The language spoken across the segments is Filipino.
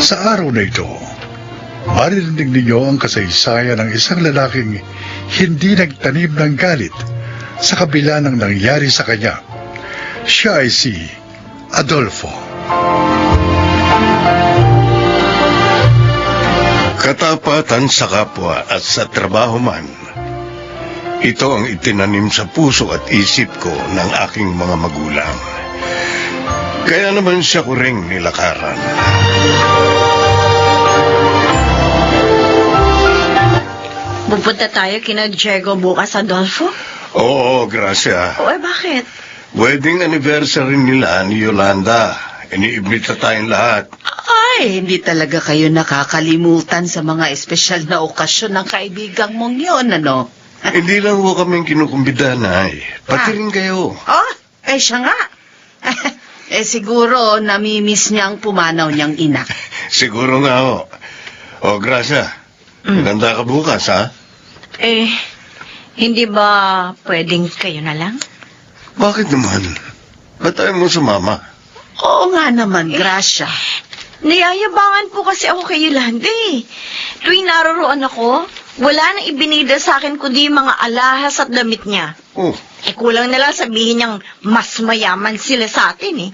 Sa araw na ito, maririnig ninyo ang kasaysayan ng isang lalaking hindi nagtanim ng galit sa kabila ng nangyari sa kanya. Siya ay si Adolfo. Katapatan sa kapwa at sa trabaho man, ito ang itinanim sa puso at isip ko ng aking mga magulang. Kaya naman siya ko ring nilakaran. Pupunta tayo kina Diego bukas, Adolfo? Oo, Gracia. O, bakit? Wedding anniversary nila ni Yolanda. Iniimbita tayong lahat. Ay, hindi talaga kayo nakakalimutan sa mga espesyal na okasyon ng kaibigang mong yun, ano? Hindi lang ho kaming kinukumbida, Nay. Pati rin kayo. Oh, siya nga. Siguro namimiss niya ang pumanaw niyang ina. Siguro nga ho. O, Gracia, maganda ka bukas, ha? Hindi ba pwedeng kayo na lang? Bakit naman? Ba't tayo mo sumama? Oo nga naman, Gracia. Niyayabangan po kasi ako kay Yolanda eh. Tuwing naroroon ako, wala nang ibinida sa akin kundi mga alahas at damit niya. Oh, Kulang na lang sabihin niyang mas mayaman sila sa atin eh.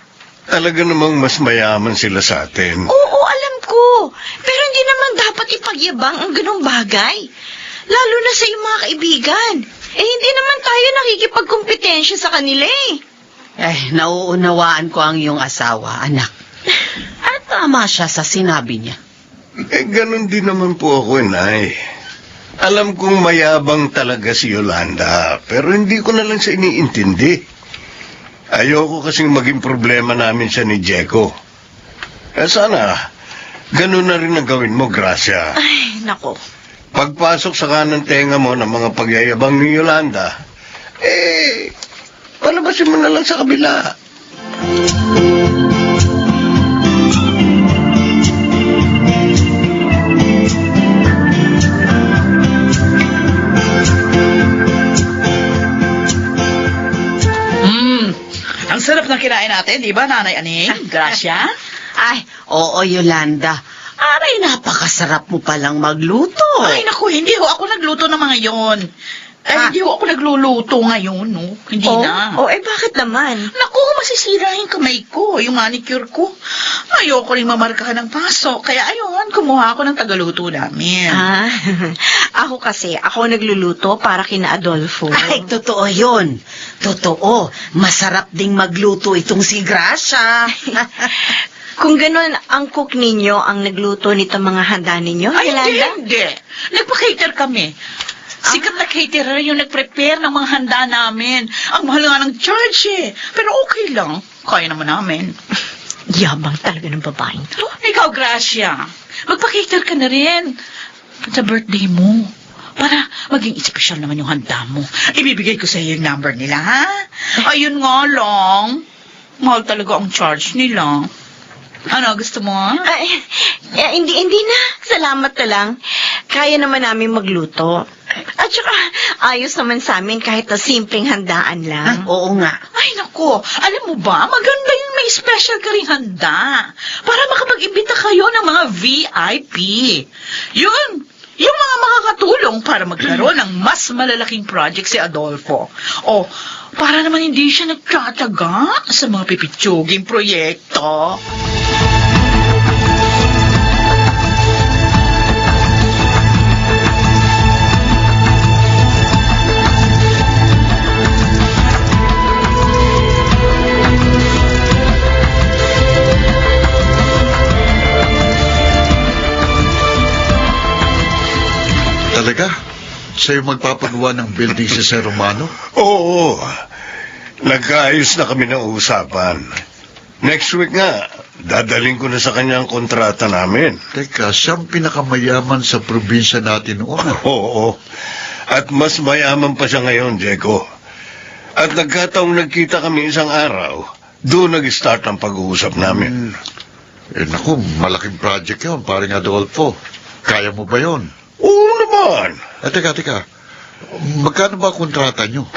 talaga namang mas mayaman sila sa atin. Oo, alam ko. Pero hindi naman dapat ipagyabang ang ganong bagay. Lalo na sa iyong mga kaibigan. Hindi naman tayo nakikipagkompetensya sa kanila eh. Nauunawaan ko ang iyong asawa, anak. At tama siya sa sinabi niya. Ganun din naman po ako, Nay. Alam kong mayabang talaga si Yolanda, pero hindi ko na lang siya iniintindi. Ayoko kasing maging problema namin siya ni Diego. Sana, ganun na rin ang gawin mo, Gracia. Ay, nako. Pagpasok sa kanang tenga mo ng mga pagyayabang ni Yolanda, palabasin mo na lang sa kabila. Ang sarap ng kinain natin, di ba, Nanay Aning? Gracia? Ay, oo, Yolanda. Aray, napakasarap mo palang magluto. Ay, naku, hindi ho ako nagluto ng mga yon. Hindi ho ako nagluluto ngayon, no? Hindi na. Bakit naman? Naku, masisira yung kamay ko, yung manicure ko. Ayoko rin mamarka ng paso, kaya ayun, kumuha ako ng tagaluto namin. Ako nagluluto para kina Adolfo. Ay, totoo yun. Totoo. Masarap ding magluto itong si Gracia. Kung ganun ang cook ninyo ang nagluto nito mga handa ninyo, Ay, Yolanda? hindi. Nagpa-cater kami. Sikat na caterer yung nag-prepare ng mga handa namin. Ang mahal nga ng charge eh. Pero okay lang. Kaya naman namin. Yabang talaga ng babaeng to. Ikaw, Gracia, magpa-cater ka na rin. Sa birthday mo. Para maging espesyal naman yung handa mo. Ibibigay ko sa iyo yung number nila, ha? Ayun nga lang. Mahal talaga ang charge nila. Ano, gusto mo? Hindi na. Salamat na lang. Kaya naman namin magluto. At saka, ayos naman sa amin kahit na simpleng handaan lang. Oo nga. Ay, naku. Alam mo ba, maganda yung may special ka ring handa. Para makapag-imbita kayo ng mga VIP. Yun. Yung mga makakatulong para magkaroon ng mas malalaking project si Adolfo. O, para naman hindi siya nagtataga sa mga pipitsuging proyekto. Talaga? Sa'yo magpapagawa ng building si Sir Romano? Oo, nagkaayos na kami ng usapan. Next week nga, dadaling ko na sa kanya ang kontrata namin. Teka, siyang pinakamayaman sa probinsya natin noon. Oo, at mas mayaman pa siya ngayon, Diego. At nagkataong nagkita kami isang araw, doon nag-start ang pag-uusap namin. Naku, malaking project yun, paring Adolfo. Kaya mo ba yun? Oo naman. Teka. Magkano ba kontrata nyo?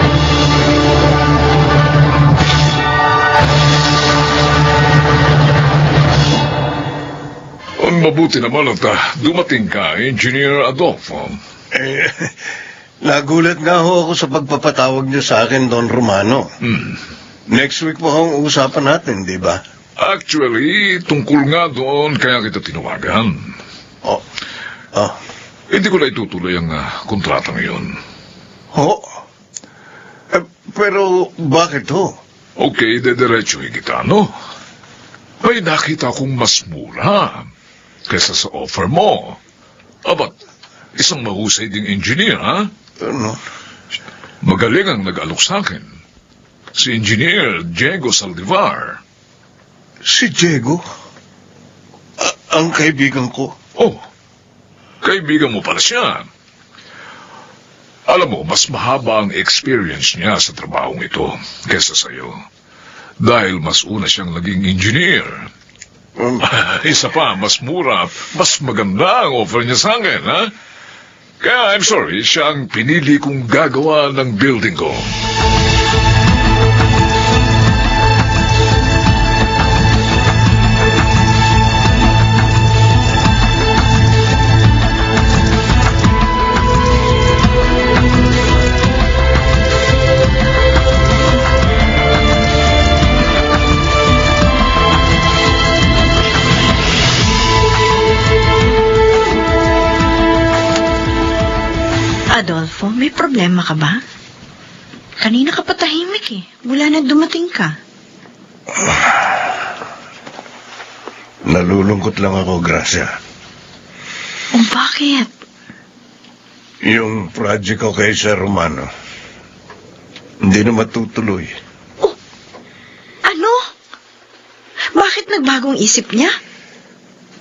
Mabuti naman at dumating ka, Engineer Adolfo. Eh, nagulat nga ho ako sa pagpapatawag niyo sa akin, Don Romano. Next week po ang usapan natin, di ba? Actually, tungkol nga doon kaya kita tinawagan. Oh. Hindi ko na itutuloy ang kontrata ngayon. Ho? Pero bakit ho? Okay, dediretsuhin kita, no? May nakita akong mas mura kaysa sa offer mo. Abat, isang mahusay ding engineer, ha? Ano? Magaling ang nag-alok sa akin. Si Engineer Diego Saldivar. Si Diego? Ang kaibigan ko. Oh, kaibigan mo pala siya. Alam mo, mas mahaba ang experience niya sa trabahong ito kaysa sa'yo. Dahil mas una siyang naging engineer. Isa pa, mas mura, mas maganda ang offer niya sa akin, ha? Kaya I'm sorry, siya ang pinili kong gagawa ng building ko. Adolfo, may problema ka ba? Kanina ka patahimik eh. Mula na dumating ka. Nalulungkot lang ako, Gracia. Bakit? Yung project ko kay Sir Romano, hindi na matutuloy. Ano? Bakit nagbagong isip niya?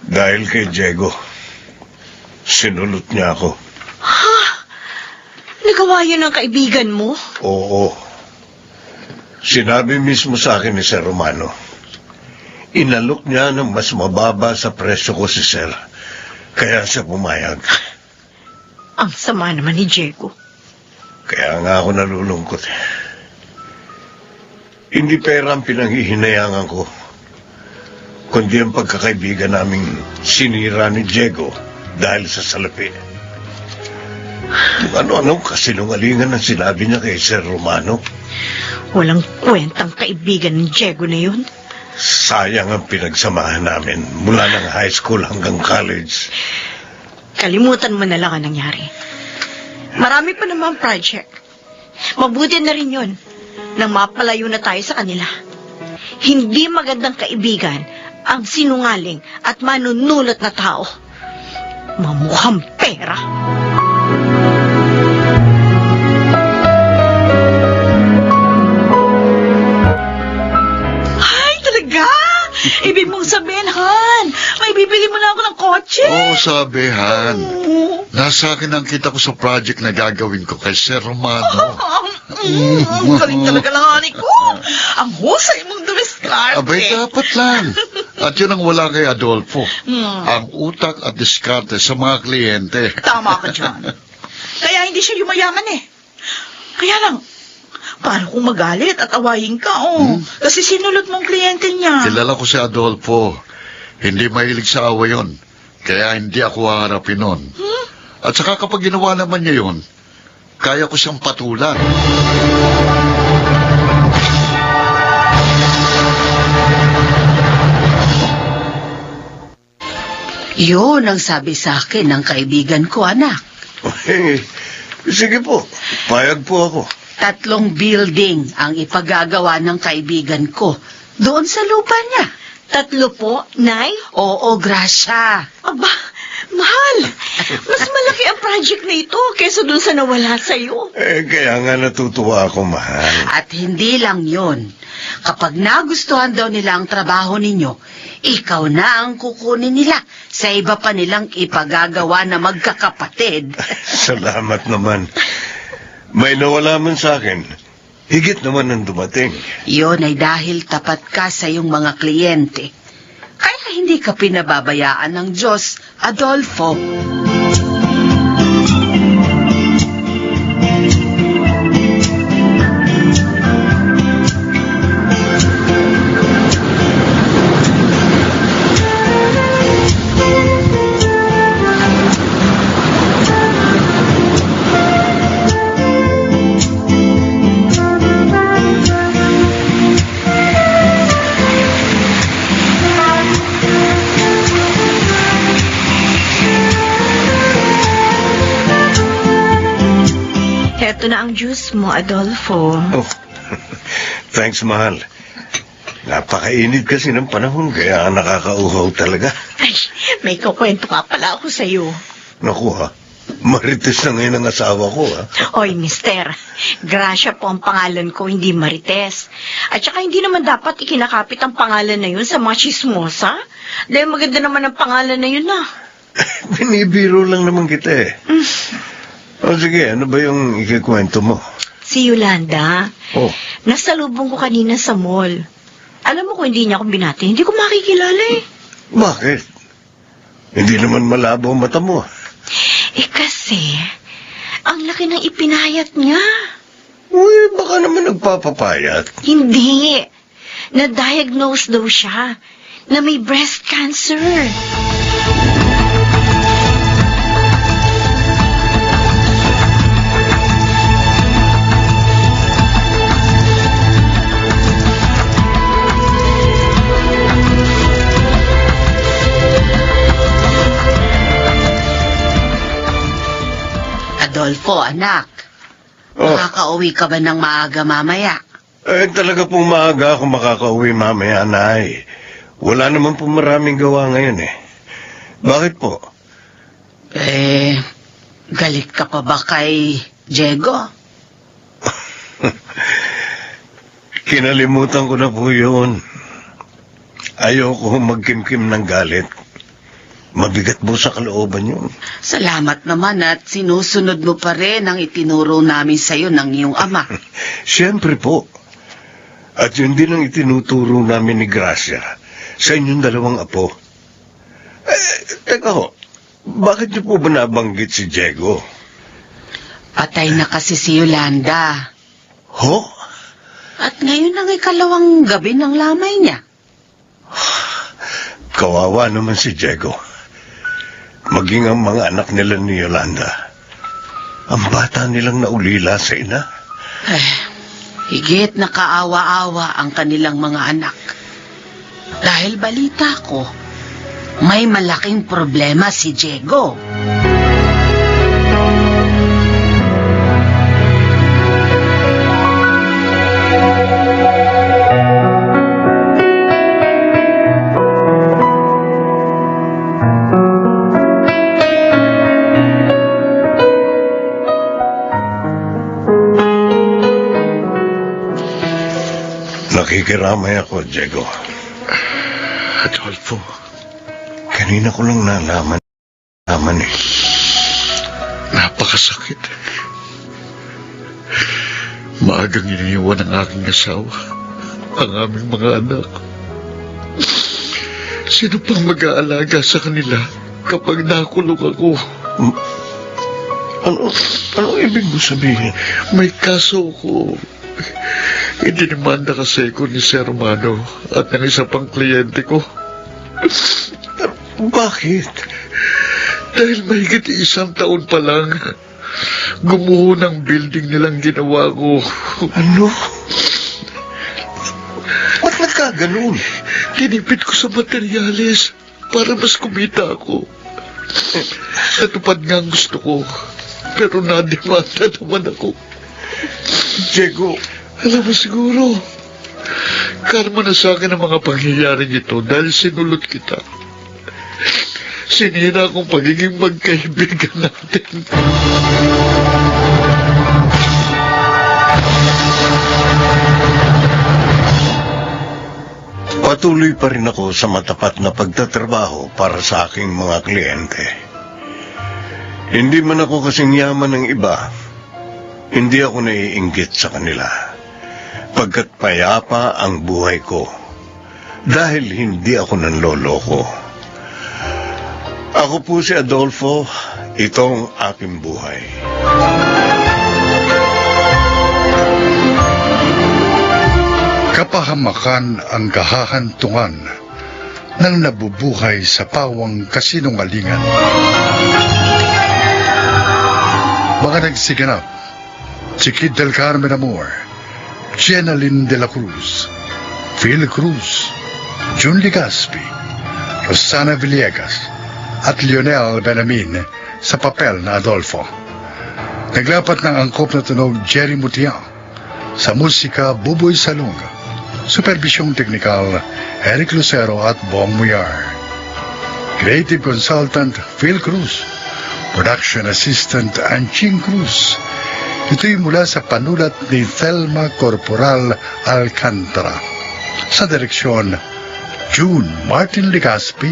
Dahil kay Diego, sinulot niya ako. Nagawa yun ng kaibigan mo? Oo. Sinabi mismo sa akin ni Sir Romano, inalok niya ng mas mababa sa presyo ko si Sir, kaya siya pumayag. Ang sama naman ni Diego. Kaya nga ako nalulungkot. Hindi pera ang pinanghihinayangan ko, kundi ang pagkakaibigan naming sinira ni Diego dahil sa salapi. Ano-ano kasinungalingan ang sinabi niya kay Sir Romano? Walang kwentang kaibigan ng Diego na yun. Sayang ang pinagsamahan namin mula ng high school hanggang college. Kalimutan mo na lang ang nangyari. Marami pa naman project. Mabuti na rin yun nang mapalayo na tayo sa kanila. Hindi magandang kaibigan ang sinungaling at manunulot na tao. Mamukhang pera. Ibig mong sabihin, Han, may bibili mo na ako ng kotse. Oo, sabi, Han. Nasa akin ang kita ko sa project na gagawin ko kay Sir Romano. Ang galing talaga ng honey ko. Ang husay mong dumiskarte. Abay, dapat lang. At yun ang wala kay Adolfo. Ang utak at diskarte sa mga kliyente. Tama ka dyan. Kaya hindi siya yumayaman eh. Kaya lang, paano kung magalit at awayin ka, Kasi sinulot mong kliyente niya. Kilala ko si Adolfo. Hindi mahilig sa awa yun. Kaya hindi ako haharapin nun. At saka kapag ginawa naman niya yun, kaya ko siyang patulan. Yun ang sabi sa akin ng kaibigan ko, anak. Sige po, payag po ako. 3 building ang ipagagawa ng kaibigan ko doon sa lupa niya. 3 po, Nay? Oo, Gracia. Aba, mahal. Mas malaki ang project na ito kaysa dun sa nawala sa'yo. Kaya nga natutuwa ako, mahal. At hindi lang yon. Kapag nagustuhan daw nila ang trabaho ninyo, ikaw na ang kukunin nila sa iba pa nilang ipagagawa na magkakapatid. Salamat naman. May nawala man sa akin. Higit naman ang dumating. Yon ay dahil tapat ka sa iyong mga kliyente. Kaya hindi ka pinababayaan ng Diyos, Adolfo. Ito na ang juice mo, Adolfo. Oh, thanks, mahal. Napakainit kasi ng panahon, kaya nakakauhaw talaga. Ay, may kukwento ka pala ako sa'yo. Naku ha, Marites na ngayon ang asawa ko ha. Oy, mister, Gracia po ang pangalan ko, hindi Marites. At saka hindi naman dapat ikinakapit ang pangalan na yun sa mga chismosa. Dahil maganda naman ang pangalan na yun na. Binibiro lang naman kita eh. O sige, ano ba yung ikikwento mo? Si Yolanda, Oh, nasalubong ko kanina sa mall. Alam mo kung hindi niya ako binati, hindi ko makikilala eh. bakit? Hindi naman malabo ang mata mo. Eh kasi, ang laki ng ipinayat niya. Uy, baka naman nagpapapayat. Hindi. Na-diagnose daw siya na may breast cancer. Adolfo, anak. Oh, Makakauwi ka ba ng maaga mamaya? talaga pong maaga ako makakauwi mamaya, Nay. Wala naman po maraming gawa ngayon eh. Bakit po? Galit ka pa ba kay Diego? Kinalimutan ko na po yun. Ayoko magkimkim ng galit. Mabigat po sa kalooban yun. Salamat naman at sinusunod mo pa rin ang itinuro namin sa'yo ng iyong ama. Siyempre po. At yun din ang itinuturo namin ni Gracia sa inyong dalawang apo. Teka ho, bakit niyo po ba nabanggit si Diego? Patay na kasi si Yolanda. Ho? At ngayon ang ikalawang gabi ng lamay niya. Kawawa naman si Diego. Maging ang mga anak nila ni Yolanda. Ang bata nilang naulila sa ina. Higit na kaawa-awa ang kanilang mga anak. Dahil balita ko, may malaking problema si Diego. Nakikiramay ako, Diego. Adolfo, Kanina ko lang nalaman eh. napakasakit. Maagang iniwan ng aking asawa ang aming mga anak. Sino pang mag-aalaga sa kanila kapag nakulong ako? Ano ibig mo sabihin? May kaso ko. Idinimanda kasi ko ni Sir Romano at ng isa pang kliyente ko. Bakit? Dahil mahigit 1 taon pa lang, gumuho ng building nilang ginawa ko. Ano? Ba't nagkaganon? Tinipid ko sa materyales para mas kumita ako. Natupad nga ang gusto ko, pero nadimanda naman ako. Diego, Alam mo siguro, karma na sa akin ang mga pangyayaring ito dahil sinulot kita. Sinira akong pagiging magkaibigan natin. patuloy pa rin ako sa matapat na pagtatrabaho para sa aking mga kliyente. Hindi man ako kasing yaman ng iba, hindi ako naiinggit sa kanila. Pagkat payapa ang buhay ko, dahil hindi ako nanloloko. Ako po si Adolfo, itong aking buhay. Kapahamakan ang kahahantungan ng nabubuhay sa pawang kasinungalingan. Mga nagsiganap, si Kid del Carmen Amor, Jenaline de la Cruz, Phil Cruz, Jun Ligaspi, Rosana Villegas, at Lionel Benamin sa papel na Adolfo. Naglapat ng angkop na tunog Jerry Mutia. Sa musika, Buboy Salong. Supervisyong teknikal, Eric Lucero at Bong Muyar. Creative Consultant, Phil Cruz. Production Assistant, Anching Cruz. Ito'y mula sa panulat ni Thelma Corporal Alcantara. Sa direksyon, June Martin Legaspi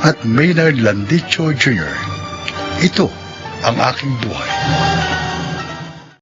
at Maynard Landicho Jr. Ito ang aking buhay.